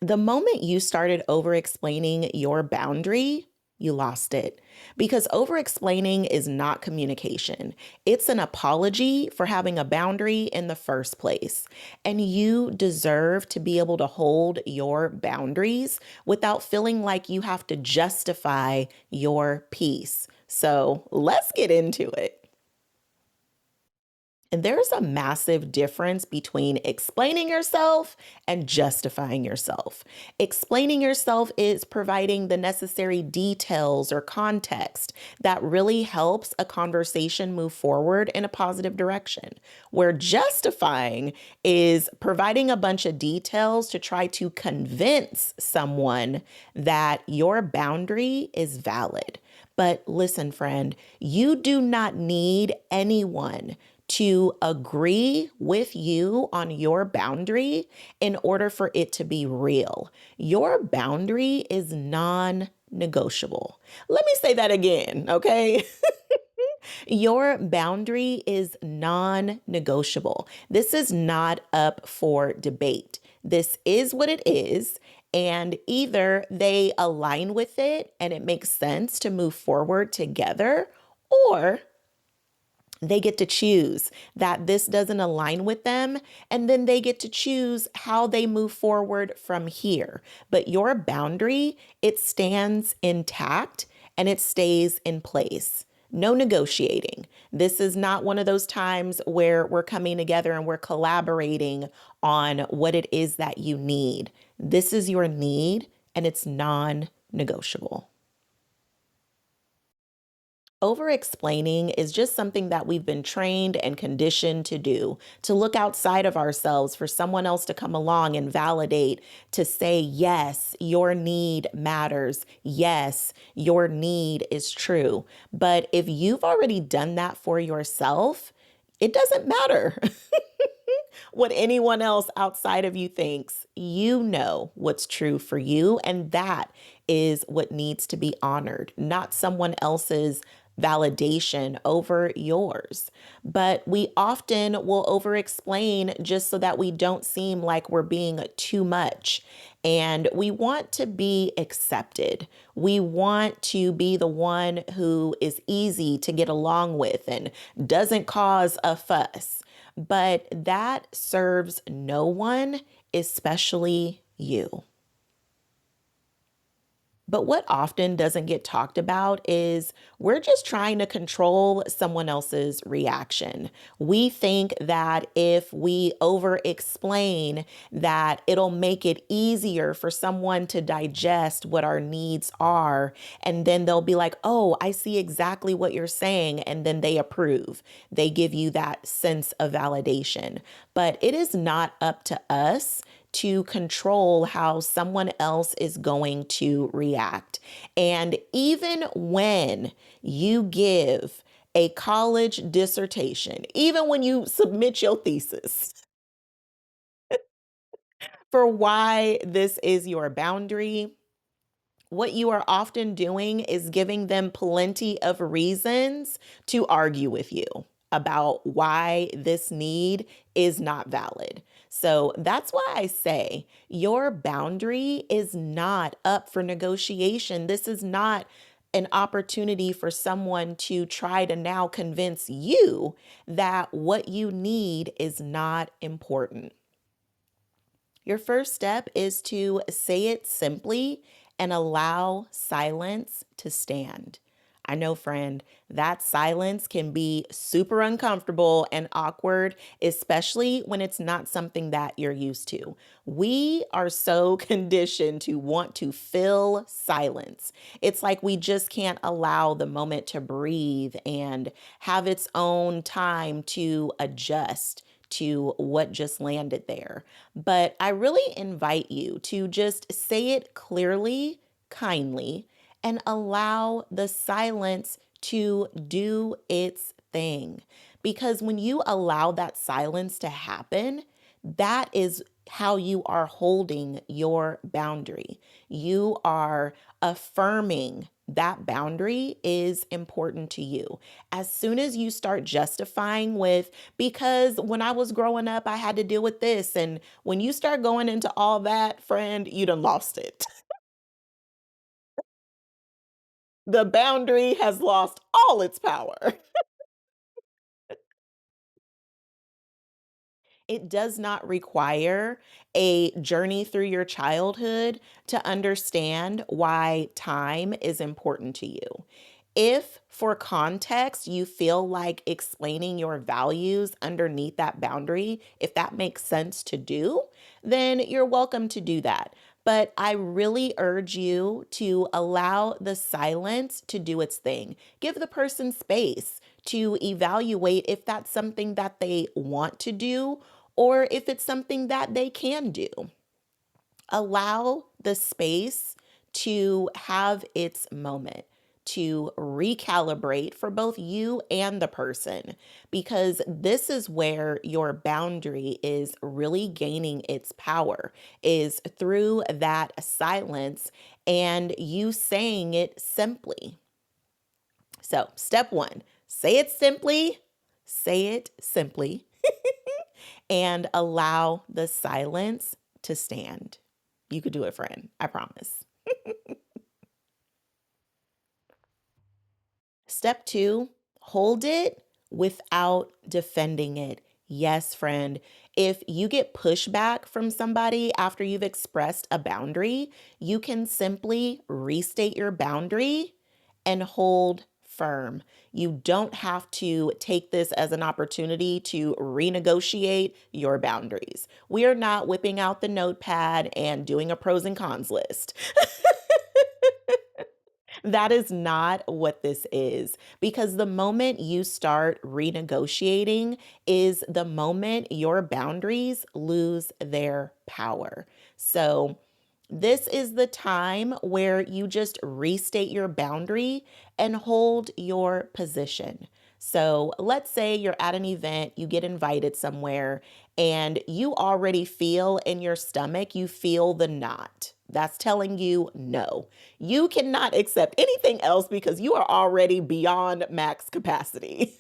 The moment you started over explaining your boundary, you lost it. Because over explaining is not communication, it's an apology for having a boundary in the first place. And you deserve to be able to hold your boundaries without feeling like you have to justify your peace. So let's get into it. And there's a massive difference between explaining yourself and justifying yourself. Explaining yourself is providing the necessary details or context that really helps a conversation move forward in a positive direction. Where justifying is providing a bunch of details to try to convince someone that your boundary is valid. But listen, friend, you do not need anyone to agree with you on your boundary in order for it to be real. Your boundary is non-negotiable. Let me say that again, okay? Your boundary is non-negotiable. This is not up for debate. This is what it is. And either they align with it and it makes sense to move forward together, or they get to choose that this doesn't align with them, and then they get to choose how they move forward from here. But your boundary, it stands intact and it stays in place. No negotiating. This is not one of those times where we're coming together and we're collaborating on what it is that you need. This is your need and it's non-negotiable. Over explaining is just something that we've been trained and conditioned to do, to look outside of ourselves for someone else to come along and validate, to say, yes, your need matters. Yes, your need is true. But if you've already done that for yourself, it doesn't matter what anyone else outside of you thinks. You know what's true for you, and that is what needs to be honored, not someone else's validation over yours. But we often will over explain just so that we don't seem like we're being too much. And we want to be accepted. We want to be the one who is easy to get along with and doesn't cause a fuss. But that serves no one, especially you. But what often doesn't get talked about is we're just trying to control someone else's reaction. We think that if we over explain that it'll make it easier for someone to digest what our needs are. And then they'll be like, oh, I see exactly what you're saying. And then they approve. They give you that sense of validation. But it is not up to us to control how someone else is going to react. And even when you give a college dissertation, even when you submit your thesis for why this is your boundary, what you are often doing is giving them plenty of reasons to argue with you about why this need is not valid. So that's why I say your boundary is not up for negotiation. This is not an opportunity for someone to try to now convince you that what you need is not important. Your first step is to say it simply and allow silence to stand. I know, friend, that silence can be super uncomfortable and awkward, especially when it's not something that you're used to. We are so conditioned to want to fill silence. It's like we just can't allow the moment to breathe and have its own time to adjust to what just landed there. But I really invite you to just say it clearly, kindly, and allow the silence to do its thing. Because when you allow that silence to happen, that is how you are holding your boundary. You are affirming that boundary is important to you. As soon as you start justifying with, because when I was growing up, I had to deal with this. And when you start going into all that, friend, you done lost it. The boundary has lost all its power. It does not require a journey through your childhood to understand why time is important to you. If, for context, you feel like explaining your values underneath that boundary, if that makes sense to do, then you're welcome to do that. But I really urge you to allow the silence to do its thing. Give the person space to evaluate if that's something that they want to do or if it's something that they can do. Allow the space to have its moment, to recalibrate for both you and the person, because this is where your boundary is really gaining its power, is through that silence and you saying it simply. So, step one, say it simply, and allow the silence to stand. You could do it, friend. I promise. Step two, hold it without defending it. Yes, friend. If you get pushback from somebody after you've expressed a boundary, you can simply restate your boundary and hold firm. You don't have to take this as an opportunity to renegotiate your boundaries. We are not whipping out the notepad and doing a pros and cons list. That is not what this is, because the moment you start renegotiating is the moment your boundaries lose their power. So, this is the time where you just restate your boundary and hold your position. So, let's say you're at an event, you get invited somewhere, and you already feel in your stomach, you feel the knot. That's telling you no. You cannot accept anything else because you are already beyond max capacity.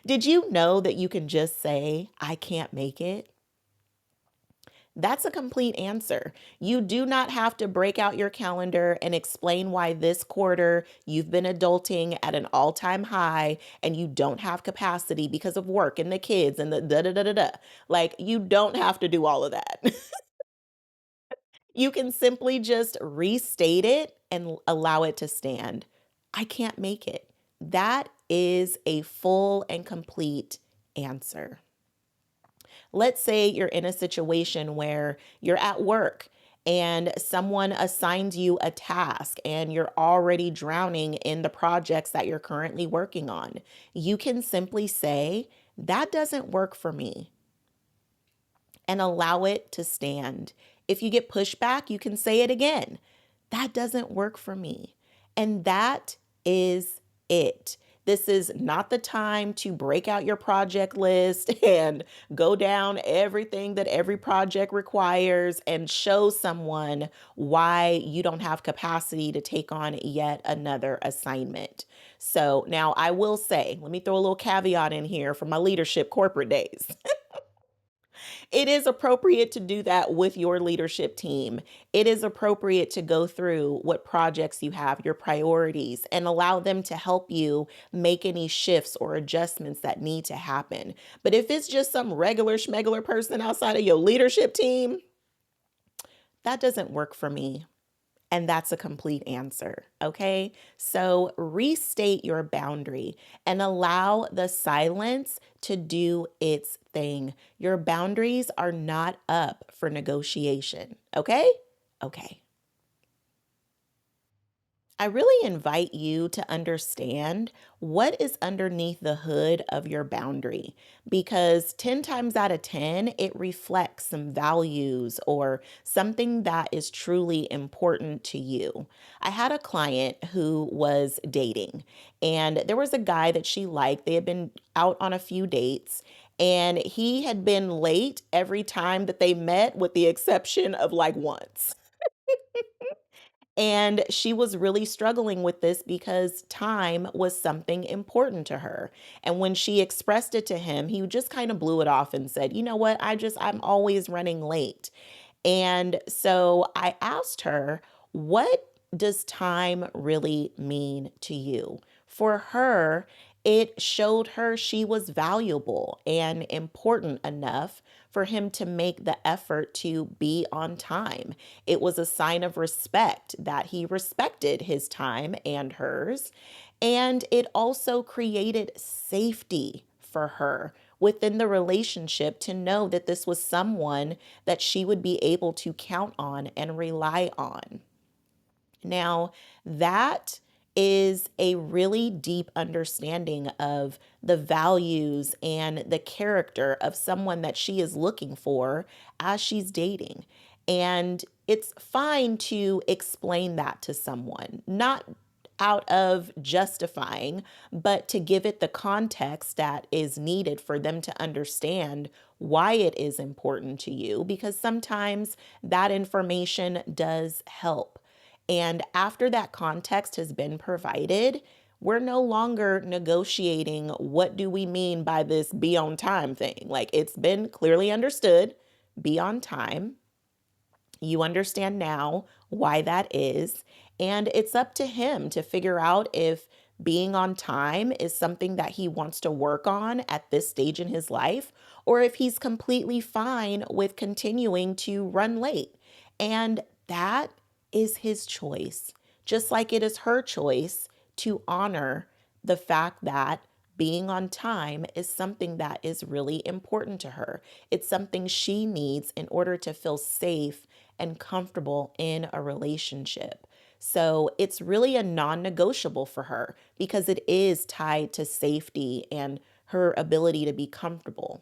Did you know that you can just say, I can't make it? That's a complete answer. You do not have to break out your calendar and explain why this quarter you've been adulting at an all time high and you don't have capacity because of work and the kids and the da da da da da. Like, you don't have to do all of that. You can simply just restate it and allow it to stand. I can't make it. That is a full and complete answer. Let's say you're in a situation where you're at work and someone assigns you a task and you're already drowning in the projects that you're currently working on. You can simply say, that doesn't work for me, and allow it to stand. If you get pushback, you can say it again. That doesn't work for me. And that is it. This is not the time to break out your project list and go down everything that every project requires and show someone why you don't have capacity to take on yet another assignment. So now I will say, let me throw a little caveat in here from my leadership corporate days. It is appropriate to do that with your leadership team. It is appropriate to go through what projects you have, your priorities, and allow them to help you make any shifts or adjustments that need to happen. But if it's just some regular schmegular person outside of your leadership team, that doesn't work for me. And that's a complete answer. Okay. So restate your boundary and allow the silence to do its thing. Your boundaries are not up for negotiation. Okay. Okay. I really invite you to understand what is underneath the hood of your boundary, because 10 times out of 10, it reflects some values or something that is truly important to you. I had a client who was dating, and there was a guy that she liked. They had been out on a few dates. And he had been late every time that they met, with the exception of like once. And she was really struggling with this because time was something important to her. And when she expressed it to him, he just kind of blew it off and said, you know what? I'm always running late. And so I asked her, what does time really mean to you? For her, it showed her she was valuable and important enough for him to make the effort to be on time. It was a sign of respect that he respected his time and hers. And it also created safety for her within the relationship to know that this was someone that she would be able to count on and rely on. Now, that is a really deep understanding of the values and the character of someone that she is looking for as she's dating. And it's fine to explain that to someone, not out of justifying, but to give it the context that is needed for them to understand why it is important to you, because sometimes that information does help. And after that context has been provided, we're no longer negotiating what do we mean by this be on time thing. Like, it's been clearly understood, be on time. You understand now why that is. And it's up to him to figure out if being on time is something that he wants to work on at this stage in his life, or if he's completely fine with continuing to run late. And that is his choice, just like it is her choice to honor the fact that being on time is something that is really important to her. It's something she needs in order to feel safe and comfortable in a relationship. So it's really a non-negotiable for her because it is tied to safety and her ability to be comfortable.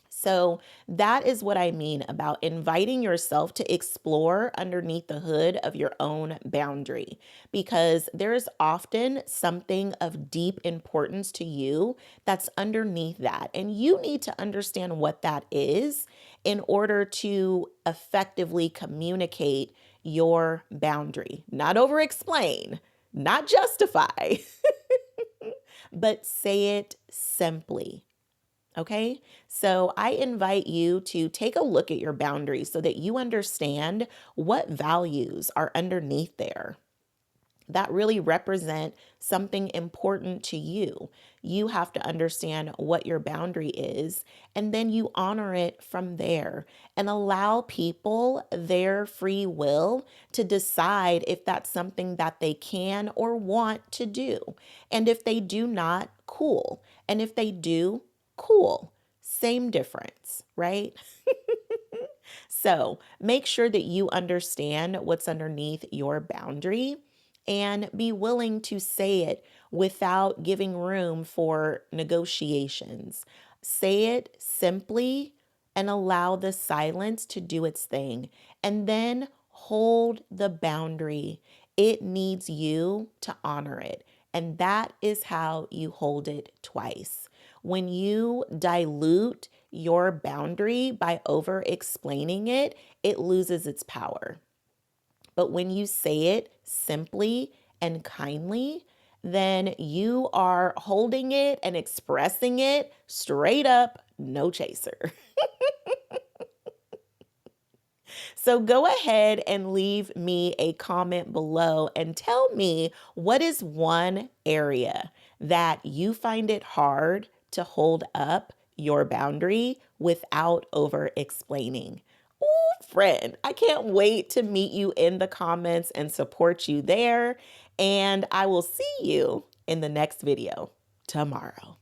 So that is what I mean about inviting yourself to explore underneath the hood of your own boundary, because there is often something of deep importance to you that's underneath that. And you need to understand what that is in order to effectively communicate your boundary, not over explain, not justify, but say it simply. Okay, so I invite you to take a look at your boundaries so that you understand what values are underneath there that really represent something important to you. You have to understand what your boundary is, and then you honor it from there and allow people their free will to decide if that's something that they can or want to do. And if they do not, cool. And if they do, cool. Same difference, right? So make sure that you understand what's underneath your boundary and be willing to say it without giving room for negotiations. Say it simply and allow the silence to do its thing. And then hold the boundary. It needs you to honor it. And that is how you hold it twice. When you dilute your boundary by over explaining it, it loses its power. But when you say it simply and kindly, then you are holding it and expressing it straight up, no chaser. So go ahead and leave me a comment below and tell me, what is one area that you find it hard to hold up your boundary without over explaining? Oh, friend, I can't wait to meet you in the comments and support you there. And I will see you in the next video tomorrow.